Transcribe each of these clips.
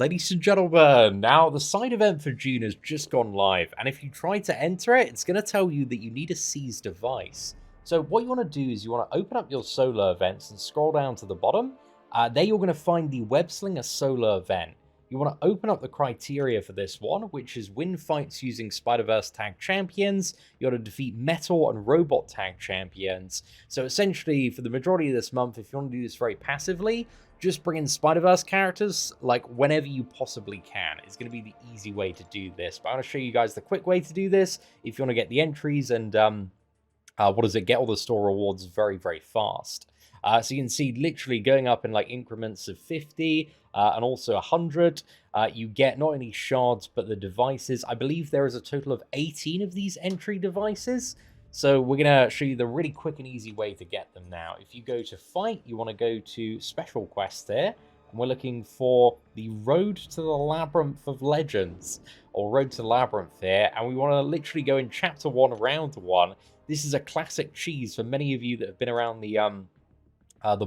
Ladies and gentlemen, now the side event for June has just gone live, and if you try to enter it, it's going to tell you that you need a seized device. So what you want to do is you want to open up your solo events and scroll down to the bottom. There you're going to find the Web Slinger solo event. You want to open up the criteria for this one, which is win fights using Spider-Verse tag champions. You want to defeat metal and robot tag champions. So essentially, for the majority of this month, if you want to do this very passively, just bring in Spider-Verse characters like whenever you possibly can. It's going to be the easy way to do this. But I'm going to show you guys the quick way to do this if you want to get the entries and get all the store rewards very, very fast. So you can see literally going up in like increments of 50 and also 100. You get not only shards, but the devices. I believe there is a total of 18 of these entry devices. So we're going to show you the really quick and easy way to get them now. If you go to fight, you want to go to special quest here. And we're looking for the Road to the Labyrinth of Legends, or Road to the Labyrinth here. And we want to literally go in Chapter 1, Round 1. This is a classic cheese for many of you that have been around the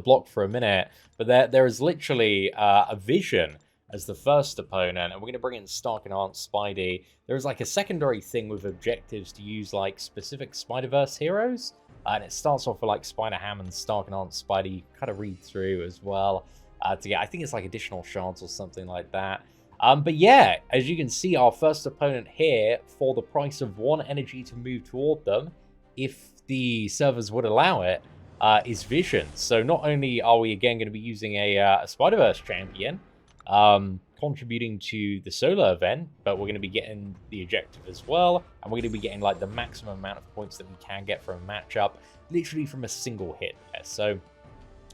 block for a minute. But there is literally a Vision as the first opponent, and we're going to bring in Stark Enhanced Spidey. There's like a secondary thing with objectives to use like specific Spider-Verse heroes, and it starts off with like Spider-Ham and Stark Enhanced Spidey. Kind of read through as well to get, I think it's like additional shards or something like that. But yeah, as you can see, our first opponent here, for the price of 1 energy to move toward them, if the servers would allow it, is Vision. So not only are we again going to be using a Spider-Verse champion, contributing to the solo event, but we're going to be getting the objective as well, and we're going to be getting like the maximum amount of points that we can get from a matchup, literally from a single hit there. So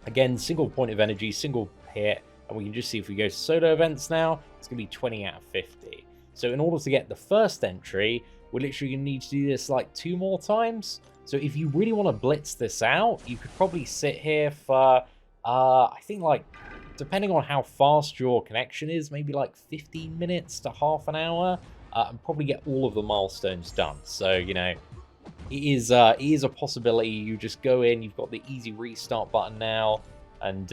again, single point of energy, single hit, and we can just see if we go to solo events now, it's going to be 20 out of 50. So in order to get the first entry, we're literally going to need to do this like 2 more times. So if you really want to blitz this out, you could probably sit here for, I think like, depending on how fast your connection is, maybe like 15 minutes to half an hour, and probably get all of the milestones done. So, you know, it is a possibility. You just go in, you've got the easy restart button now, and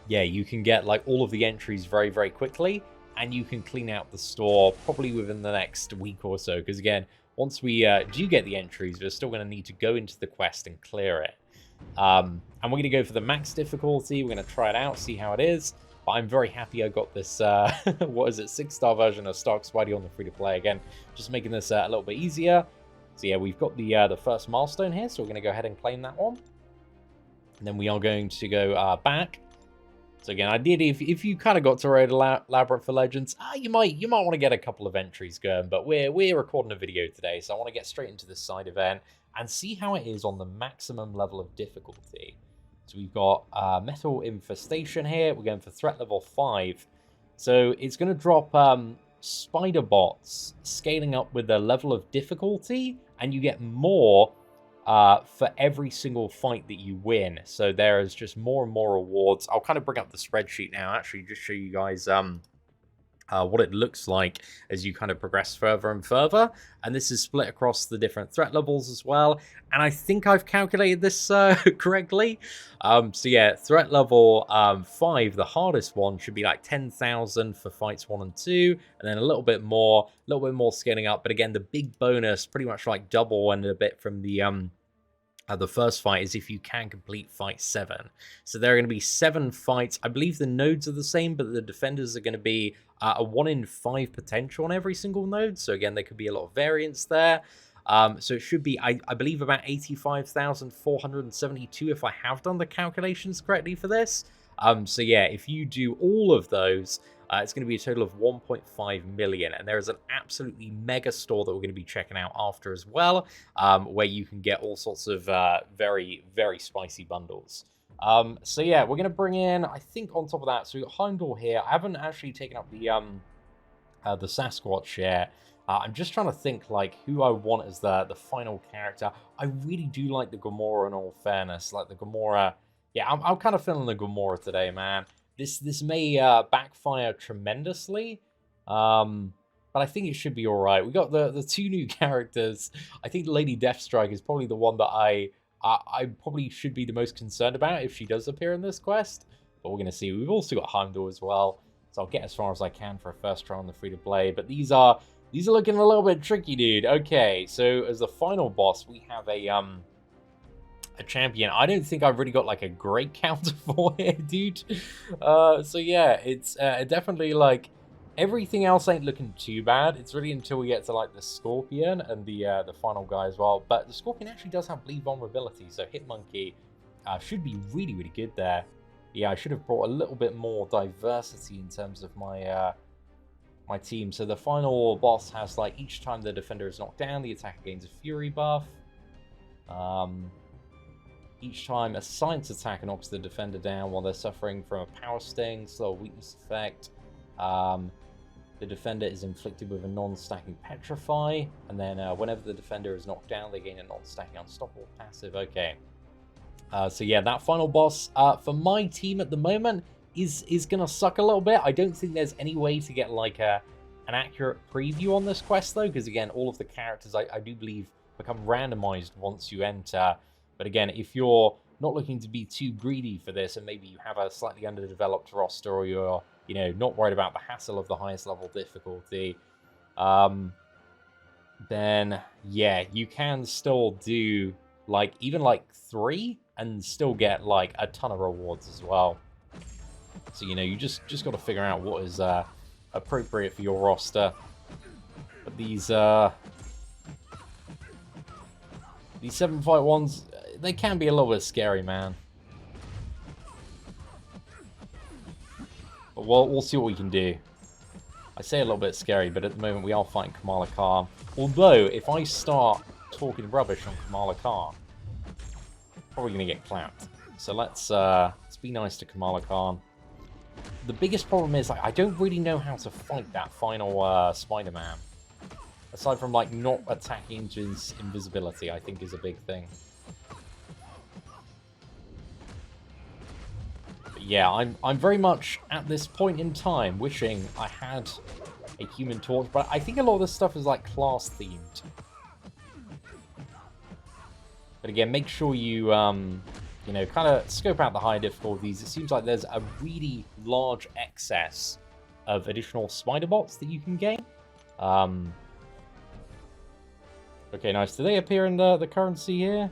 yeah, you can get like all of the entries very, very quickly, and you can clean out the store probably within the next week or so, because again, once we do get the entries, we're still going to need to go into the quest and clear it. And we're going to go for the max difficulty. We're going to try it out, see how it is. But I'm very happy I got this, what is it, 6-star version of Stark Spidey on the free-to-play again. Just making this a little bit easier. So yeah, we've got the first milestone here, so we're going to go ahead and claim that one. And then we are going to go back. So again, ideally, if you kind of got to Road to Labyrinth for Legends, you might want to get a couple of entries going. But we're recording a video today, so I want to get straight into this side event and see how it is on the maximum level of difficulty. So we've got Metal Infestation here. We're going for threat level 5. So it's going to drop Spider Bots scaling up with the level of difficulty, and you get more for every single fight that you win. So there is just more and more rewards. I'll kind of bring up the spreadsheet now, actually, just show you guys what it looks like as you kind of progress further and further. And this is split across the different threat levels as well. And I think I've calculated this correctly. So yeah, threat level 5, the hardest one, should be like 10,000 for fights 1 and 2, and then a little bit more scaling up. But again, the big bonus, pretty much like double and a bit from the first fight, is if you can complete fight 7. So there are going to be 7 fights. I believe the nodes are the same, but the defenders are going to be a 1 in 5 potential on every single node. So again, there could be a lot of variance there. So it should be, I believe, about 85,472 if I have done the calculations correctly for this. So yeah, if you do all of those, it's going to be a total of 1.5 million. And there is an absolutely mega store that we're going to be checking out after as well, where you can get all sorts of very, very spicy bundles. So yeah, we're going to bring in, I think on top of that, so we've got Heimdall here. I haven't actually taken up the Sasquatch yet. I'm just trying to think like who I want as the final character. I really do like the Gamora in all fairness. Like the Gamora, yeah, I'm kind of feeling the Gamora today, man. This may backfire tremendously, but I think it should be all right. We got the 2 new characters. I think Lady Deathstrike is probably the one that I probably should be the most concerned about if she does appear in this quest. But we're going to see. We've also got Heimdall as well. So So I'll get as far as I can for a first try on the free-to-play. But these are looking a little bit tricky, dude. Okay, so as the final boss, we have a champion. I don't think I've really got like a great counter for it, dude. So yeah, it's definitely like everything else ain't looking too bad. It's really until we get to like the Scorpion and the final guy as well. But the Scorpion actually does have bleed vulnerability, so Hitmonkey should be really, really good there. Yeah, I should have brought a little bit more diversity in terms of my my team. So the final boss has like each time the defender is knocked down, the attacker gains a fury buff. Each time a science attack knocks the defender down while they're suffering from a power sting, slow weakness effect. The defender is inflicted with a non-stacking petrify, and then whenever the defender is knocked down, they gain a non-stacking unstoppable passive. Okay. So yeah, that final boss for my team at the moment is gonna suck a little bit. I don't think there's any way to get like an accurate preview on this quest though, because again, all of the characters I do believe become randomized once you enter. But again, if you're not looking to be too greedy for this, and maybe you have a slightly underdeveloped roster, or you're, you know, not worried about the hassle of the highest level difficulty, then yeah, you can still do like even like 3 and still get like a ton of rewards as well. So you know, you just got to figure out what is appropriate for your roster. But these 7-fight ones, they can be a little bit scary, man. But we'll see what we can do. I say a little bit scary, but at the moment we are fighting Kamala Khan. Although, if I start talking rubbish on Kamala Khan, probably going to get clapped. So let's be nice to Kamala Khan. The biggest problem is I don't really know how to fight that final Spider-Man. Aside from like not attacking into his invisibility, I think is a big thing. But yeah, I'm very much at this point in time wishing I had a Human Torch, but I think a lot of this stuff is like class themed. But again, make sure you you know, kind of scope out the higher difficulties. It seems like there's a really large excess of additional spider bots that you can gain. Okay, nice. Do they appear in the currency here?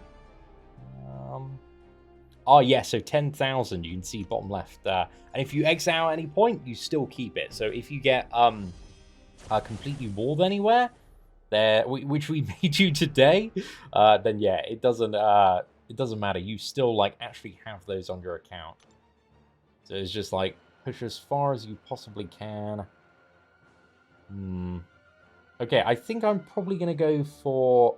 Oh, yeah, so 10,000, you can see bottom left. And if you exit out at any point, you still keep it. So if you get completely walled anywhere, which we made you today, then yeah, it doesn't matter. You still like actually have those on your account. So it's just like push as far as you possibly can. Okay, I think I'm probably gonna go for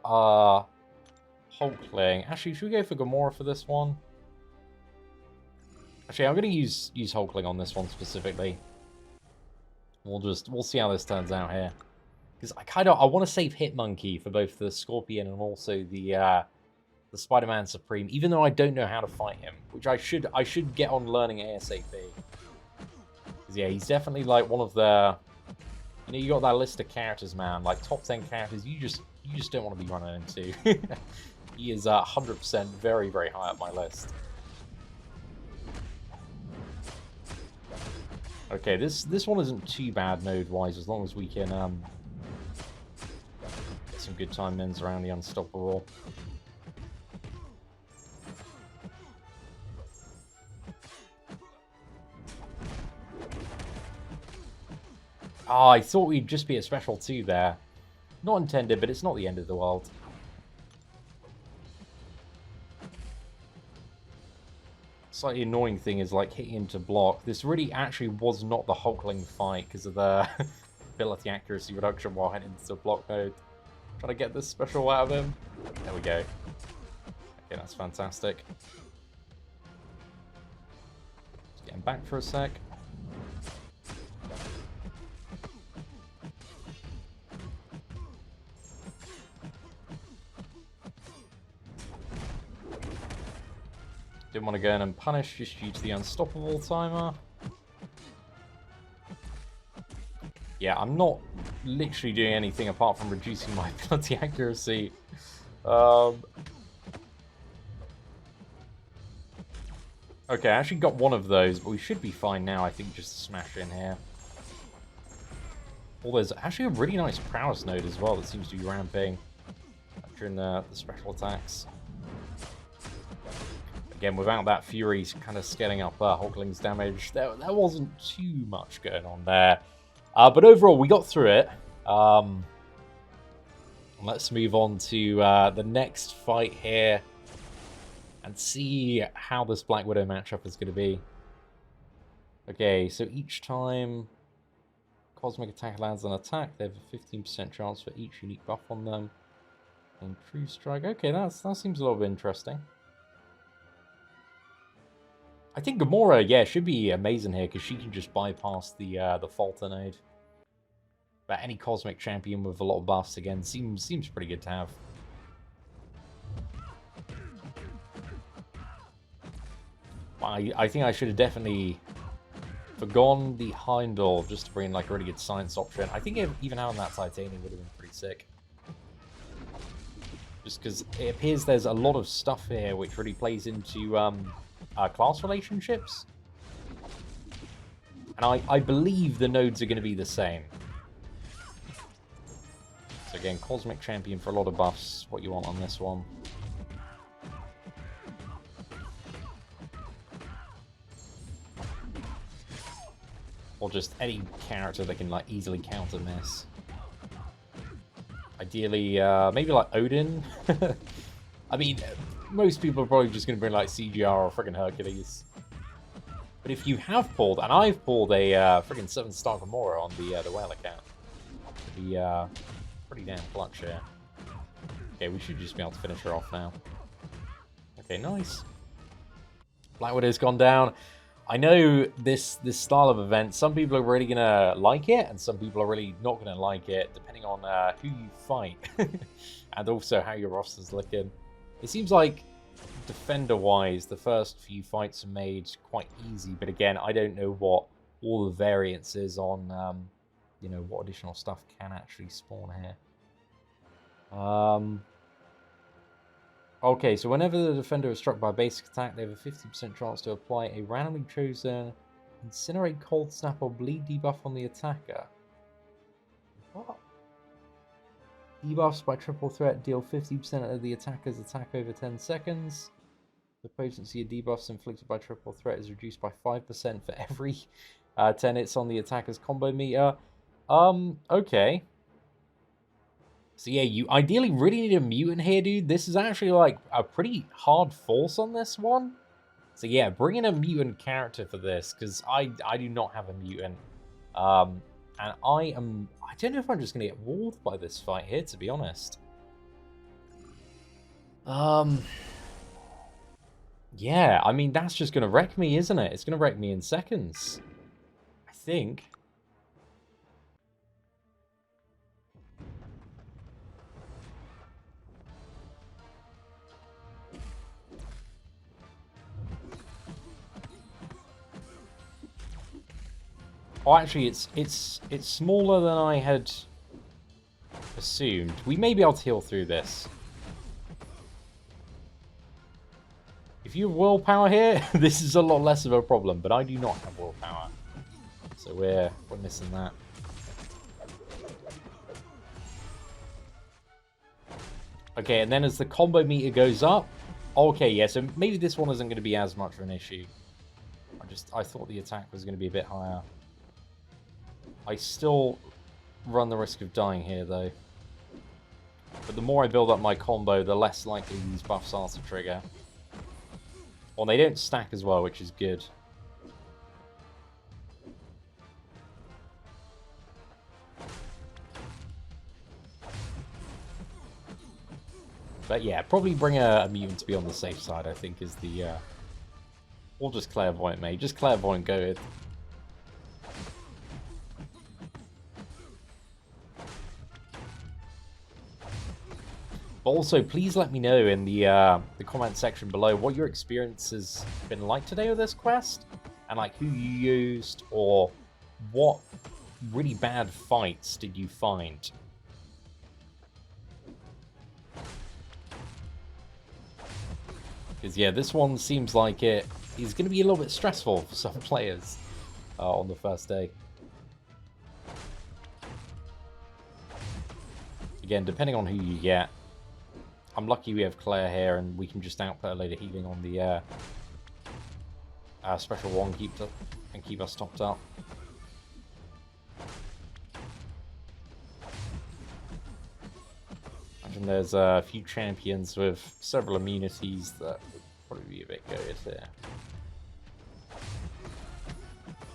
Hulkling. Actually, should we go for Gamora for this one? Actually, I'm gonna use Hulkling on this one specifically. We'll see how this turns out here. Because I want to save Hitmonkey for both the Scorpion and also the Spider-Man Supreme, even though I don't know how to fight him, which I should get on learning ASAP. Because yeah, he's definitely like one of the, you know, you got that list of characters, man, like top 10 characters you just don't want to be running into. He is 100% very, very high up my list. Okay, this one isn't too bad node-wise, as long as we can get some good time ends around the Unstoppable. Oh, I thought we'd just be a special 2 there. Not intended, but it's not the end of the world. Slightly annoying thing is like hitting into block. This really actually was not the Hulkling fight because of the ability accuracy reduction while heading into block mode. Trying to get this special out of him. There we go. Okay, that's fantastic. Just getting back for a sec. Didn't want to go in and punish just due to the Unstoppable timer. Yeah, I'm not literally doing anything apart from reducing my ability accuracy. Okay, I actually got one of those, but we should be fine now, I think, just to smash in here. Oh, there's actually a really nice prowess node as well that seems to be ramping during the special attacks. Again, without that Fury kind of scaling up Hulkling's damage, there wasn't too much going on there. But overall, we got through it. Let's move on to the next fight here and see how this Black Widow matchup is going to be. Okay, so each time Cosmic Attack lands an attack, they have a 15% chance for each unique buff on them. And True Strike, okay, that seems a little bit interesting. I think Gamora, yeah, should be amazing here because she can just bypass the Falter node. But any Cosmic Champion with a lot of buffs, again, seems pretty good to have. I think I should have definitely forgone the Heimdall just to bring like a really good science option. I think even having that Titanium would have been pretty sick. Just because it appears there's a lot of stuff here which really plays into class relationships. And I believe the nodes are going to be the same. So again, Cosmic Champion for a lot of buffs, what you want on this one. Or just any character that can like easily counter miss. Ideally, maybe like Odin. I mean, most people are probably just going to bring like CGR or friggin' Hercules. But if you have pulled, and I've pulled a friggin' 7-star Gamora on the whale account, it'd be pretty damn clutch here. Okay, we should just be able to finish her off now. Okay, nice. Black Widow's gone down. I know this style of event, some people are really going to like it, and some people are really not going to like it, depending on who you fight, and also how your roster's looking. It seems like, defender-wise, the first few fights are made quite easy, but again, I don't know what all the variance is on, you know, what additional stuff can actually spawn here. Okay, so whenever the defender is struck by a basic attack, they have a 50% chance to apply a randomly chosen Incinerate, Cold Snap, or Bleed debuff on the attacker. What? Debuffs by triple threat deal 50% of the attacker's attack over 10 seconds. The potency of debuffs inflicted by triple threat is reduced by 5% for every 10 hits on the attacker's combo meter. Okay. So yeah, you ideally really need a mutant here, dude. This is actually like a pretty hard force on this one. So yeah, bring in a mutant character for this, because I do not have a mutant. And I don't know if I'm just going to get walled by this fight here, to be honest. Yeah, I mean, that's just going to wreck me, isn't it? It's going to wreck me in seconds, I think. Oh, actually, it's smaller than I had assumed. We may be able to heal through this. If you have willpower here, this is a lot less of a problem, but I do not have willpower. So we're missing that. Okay, and then as the combo meter goes up... Okay, yeah, so maybe this one isn't going to be as much of an issue. I thought the attack was going to be a bit higher. I still run the risk of dying here, though. But the more I build up my combo, the less likely these buffs are to trigger. Well, they don't stack as well, which is good. But yeah, probably bring a mutant to be on the safe side, I think, is the... Or just Clairvoyant, mate. Just Clairvoyant, go ahead. Also, please let me know in the comment section below what your experience has been like today with this quest, and like who you used, or what really bad fights did you find. Because yeah, this one seems like it is going to be a little bit stressful for some players on the first day. Again, depending on who you get. I'm lucky we have Claire here, and we can just output a load of healing on the special one and keep us topped up. Imagine there's a few champions with several immunities that would probably be a bit good here.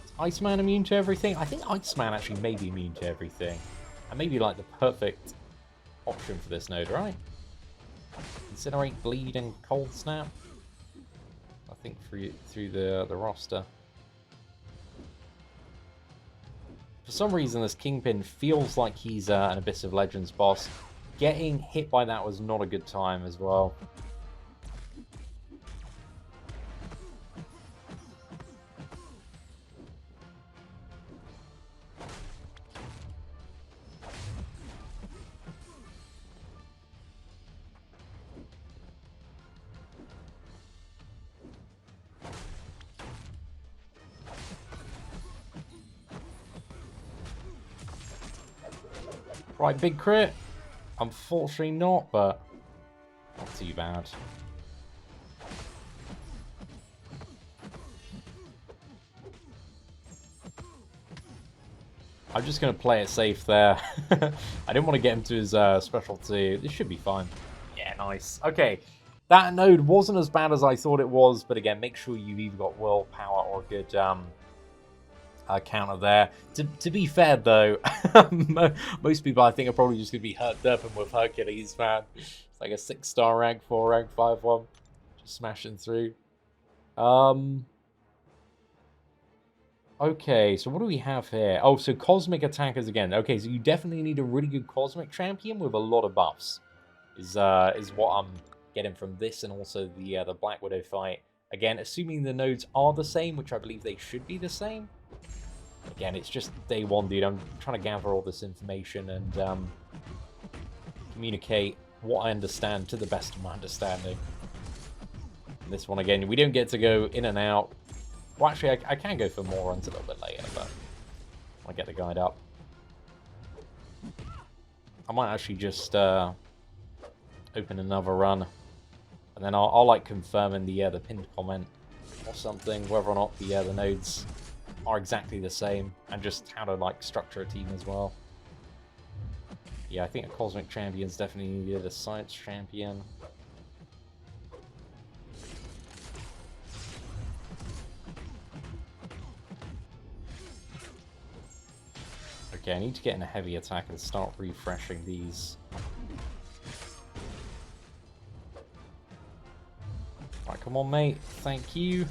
Is Iceman immune to everything? I think Iceman actually may be immune to everything. And maybe like the perfect option for this node, right? Incinerate, Bleed, and Cold Snap. I think through the roster. For some reason, this Kingpin feels like he's an Abyss of Legends boss. Getting hit by that was not a good time as well. Right, big crit. Unfortunately not, but not too bad. I'm just going to play it safe there. I didn't want to get him to his specialty. This should be fine. Yeah, nice. Okay, that node wasn't as bad as I thought it was, but again, make sure you've either got willpower or a good counter there. To be fair, though, most people I think are probably just going to be hurt derping with Hercules, man. It's like a 6-star rank 4, rank 5 one. Just smashing through. Okay, so what do we have here? Oh, so Cosmic Attackers again. Okay, so you definitely need a really good Cosmic Champion with a lot of buffs. Is what I'm getting from this, and also the Black Widow fight. Again, assuming the nodes are the same, which I believe they should be the same. Again, it's just day one, dude. I'm trying to gather all this information and communicate what I understand to the best of my understanding. And this one, again, we don't get to go in and out. Well, actually, I can go for more runs a little bit later, but I get the guide up. I might actually just open another run, and then I'll like confirm in the pinned comment or something whether or not the nodes are exactly the same, and just how to like structure a team as well. Yeah, I think a Cosmic Champion's definitely needed, a Science Champion. Okay, I need to get in a heavy attack and start refreshing these. Right, come on, mate. Thank you.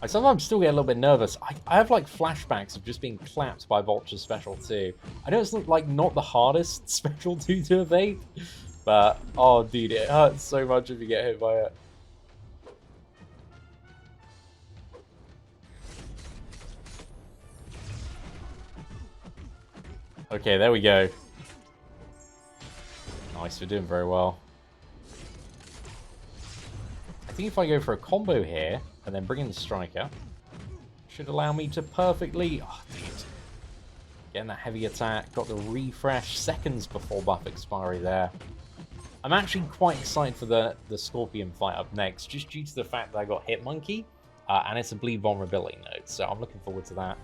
I sometimes still get a little bit nervous. I have like flashbacks of just being clapped by Vulture's Special 2. I know it's like not the hardest Special 2 to evade, but oh dude, it hurts so much if you get hit by it. Okay, there we go. Nice, we're doing very well. I think if I go for a combo here, and then bring in the Striker, should allow me to perfectly... Oh, dude. Getting that heavy attack, got the refresh seconds before buff expiry there. I'm actually quite excited for the Scorpion fight up next, just due to the fact that I got Hit Monkey, and it's a bleed vulnerability node, so I'm looking forward to that.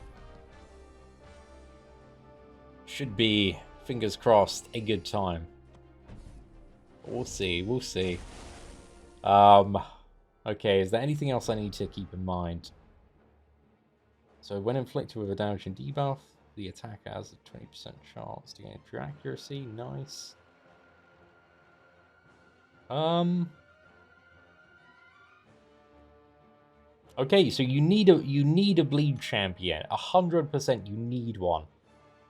Should be, fingers crossed, a good time. We'll see, we'll see. Okay, is there anything else I need to keep in mind? So when inflicted with a damaging debuff, the attacker has a 20% chance to gain true accuracy. Nice. Okay, so you need a bleed champion. 100% you need one.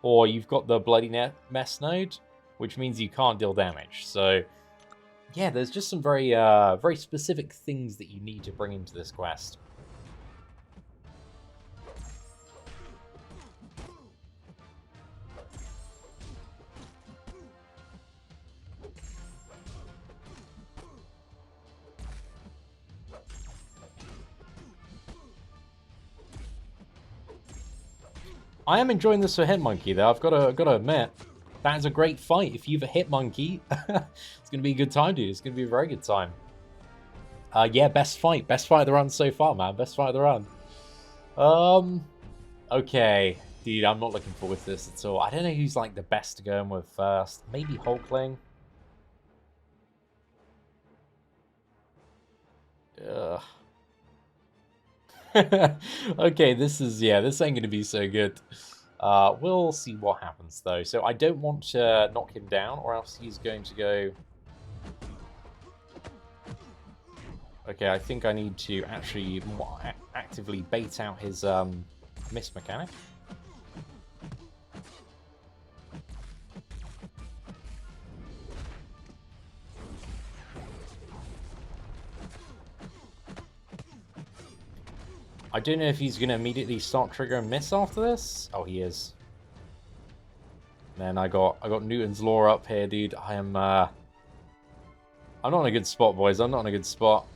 Or you've got the Bloody Mess node, which means you can't deal damage. So yeah, there's just some very very specific things that you need to bring into this quest. I am enjoying this for Hit Monkey though, I've got to admit. That is a great fight. If you have a hit monkey, it's going to be a good time, dude. It's going to be a very good time. Yeah, best fight. Best fight of the run so far, man. Best fight of the run. Okay. Dude, I'm not looking forward to this at all. I don't know who's, like, the best to go in with first. Maybe Hulkling. Ugh. Okay, this ain't going to be so good. We'll see what happens, though. So I don't want to knock him down, or else he's going to go... Okay, I think I need to actually actively bait out his mist mechanic. I don't know if he's going to immediately start triggering miss after this. Oh, he is. Man, I got Newton's Law up here, dude. I'm not in a good spot, boys. I'm not in a good spot.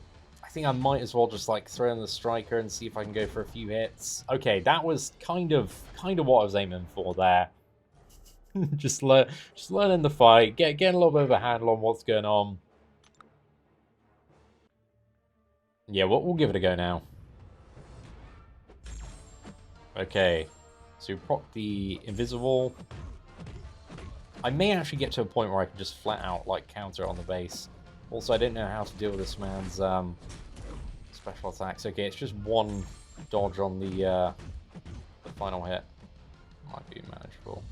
I think I might as well just like throw in the striker and see if I can go for a few hits. Okay, that was kind of what I was aiming for there. just learning the fight, getting a little bit of a handle on what's going on. Yeah, we'll give it a go now. Okay, so proc the invisible. I may actually get to a point where I can just flat out like counter it on the base. Also, I don't know how to deal with this man's special attacks. Okay, it's just one dodge on the final hit. Might be manageable.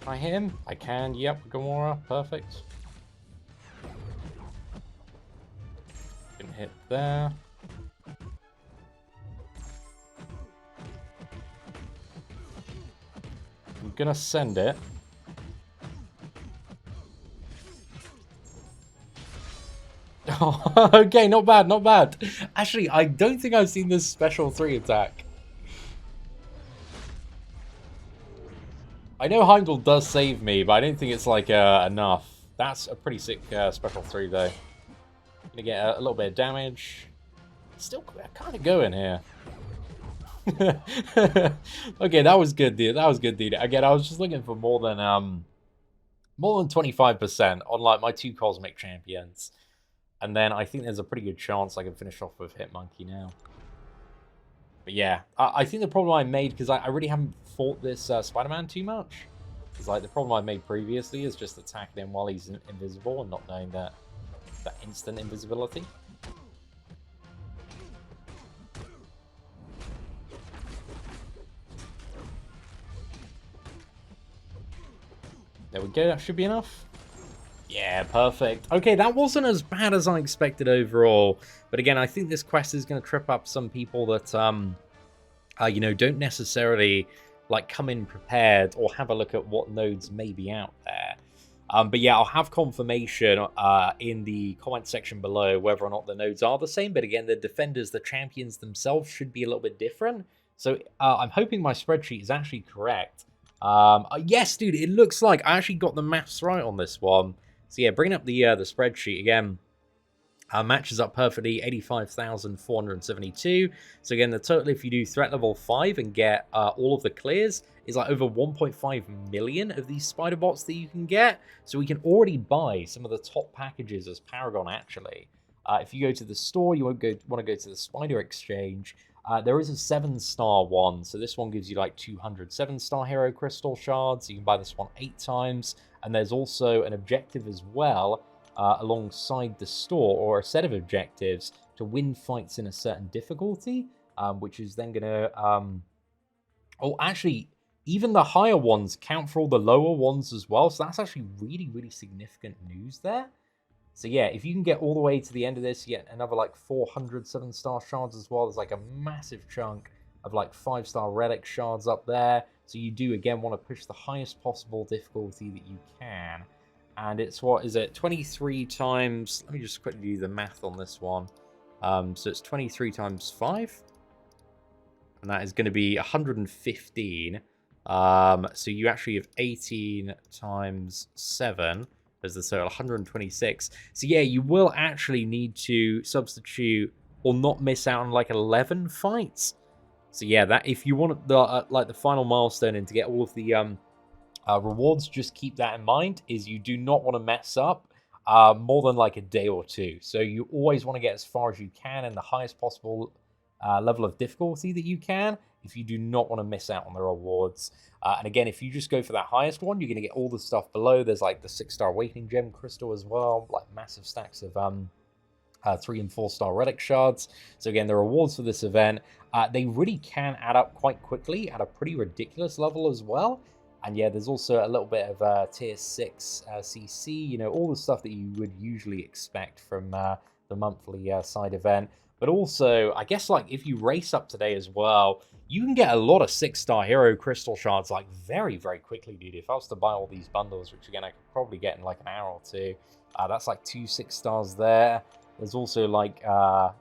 Can I hit him? I can. Yep, Gamora. Perfect. Can hit there. I'm gonna send it. Oh, okay, not bad, not bad. Actually, I don't think I've seen this special 3 attack. I know Heimdall does save me, but I don't think it's like enough. That's a pretty sick special 3 though. Gonna get a little bit of damage. Still kind of going here. Okay, that was good, dude. That was good, dude. Again, I was just looking for more than 25% on like my 2 cosmic champions. And then I think there's a pretty good chance I can finish off with Hitmonkey now. But yeah, I think the problem I made, because I really haven't fought this Spider-Man too much. Because like the problem I made previously is just attacking him while he's invisible and not knowing that instant invisibility. There we go, that should be enough. Yeah, perfect. Okay, that wasn't as bad as I expected overall. But again, I think this quest is going to trip up some people that, you know, don't necessarily, like, come in prepared or have a look at what nodes may be out there. But yeah, I'll have confirmation in the comment section below whether or not the nodes are the same. But again, the defenders, the champions themselves should be a little bit different. So I'm hoping my spreadsheet is actually correct. Yes, dude, it looks like I actually got the maths right on this one. So yeah, bringing up the spreadsheet again, matches up perfectly, 85,472. So again, the total if you do threat level 5 and get all of the clears is like over 1.5 million of these spider bots that you can get. So we can already buy some of the top packages as Paragon actually. If you go to the store, you want to go to the Spider Exchange. There is a 7-star one, so this one gives you like 200 7-star hero crystal shards. You can buy this one 8 times, and there's also an objective as well alongside the store, or a set of objectives to win fights in a certain difficulty, which is then going to... oh, actually, even the higher ones count for all the lower ones as well, so that's actually really, really significant news there. So yeah, if you can get all the way to the end of this, you get another like 400 7-star shards as well. There's like a massive chunk of like 5-star relic shards up there. So you do again want to push the highest possible difficulty that you can. And it's, what is it, 23 times, let me just quickly do the math on this one. So it's 23 times 5. And that is going to be 115. So you actually have 18 times 7. As the total, 126. So yeah, you will actually need to substitute or not miss out on like 11 fights. So yeah, that if you want the like the final milestone and to get all of the Rewards, just keep that in mind, is you do not want to mess up more than like a day or two. So you always want to get as far as you can in the highest possible level of difficulty that you can if you do not want to miss out on the rewards. And again, if you just go for that highest one, you're going to get all the stuff below. There's like the 6-star Awakening Gem Crystal as well, like massive stacks of 3 and 4-star relic shards. So again, the rewards for this event, they really can add up quite quickly at a pretty ridiculous level as well. And yeah, there's also a little bit of tier 6 CC, you know, all the stuff that you would usually expect from the monthly side event. But also, I guess, like, if you race up today as well, you can get a lot of 6-star hero crystal shards, like, very, very quickly, dude. If I was to buy all these bundles, which, again, I could probably get in, like, an hour or two, that's, like, 2 6-stars there. There's also, like,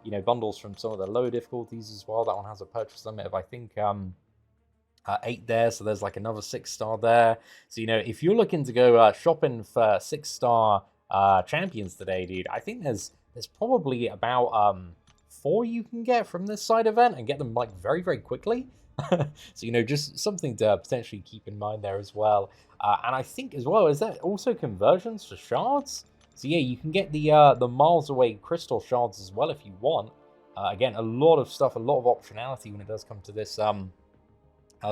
you know, bundles from some of the lower difficulties as well. That one has a purchase limit of, I think, 8 there, so there's like another 6-star there. So, you know, if you're looking to go shopping for 6-star champions today, dude, I think there's probably about 4 you can get from this side event and get them like very, very quickly. So, you know, just something to potentially keep in mind there as well. And I think as well, is that also conversions for shards? So yeah, you can get the miles away crystal shards as well if you want. Again, a lot of stuff, a lot of optionality when it does come to this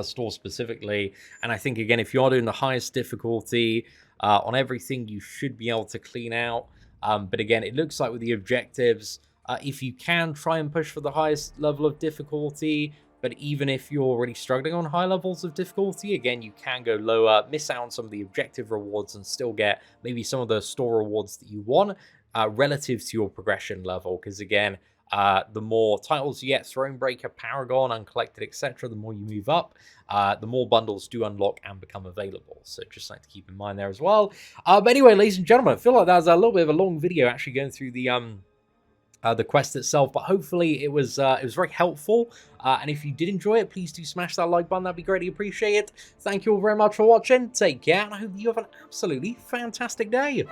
store specifically. And I think, again, if you are doing the highest difficulty on everything, you should be able to clean out. But again, it looks like with the objectives, if you can try and push for the highest level of difficulty, but even if you're already struggling on high levels of difficulty, again, you can go lower, miss out on some of the objective rewards and still get maybe some of the store rewards that you want relative to your progression level. Because again, the more titles you get, Thronebreaker, Paragon, Uncollected, etc., the more you move up, the more bundles do unlock and become available. So just something to keep in mind there as well. But anyway, ladies and gentlemen, I feel like that was a little bit of a long video actually going through the quest itself, but hopefully it was very helpful. And if you did enjoy it, please do smash that like button. That'd be greatly appreciated. Thank you all very much for watching. Take care, and I hope you have an absolutely fantastic day.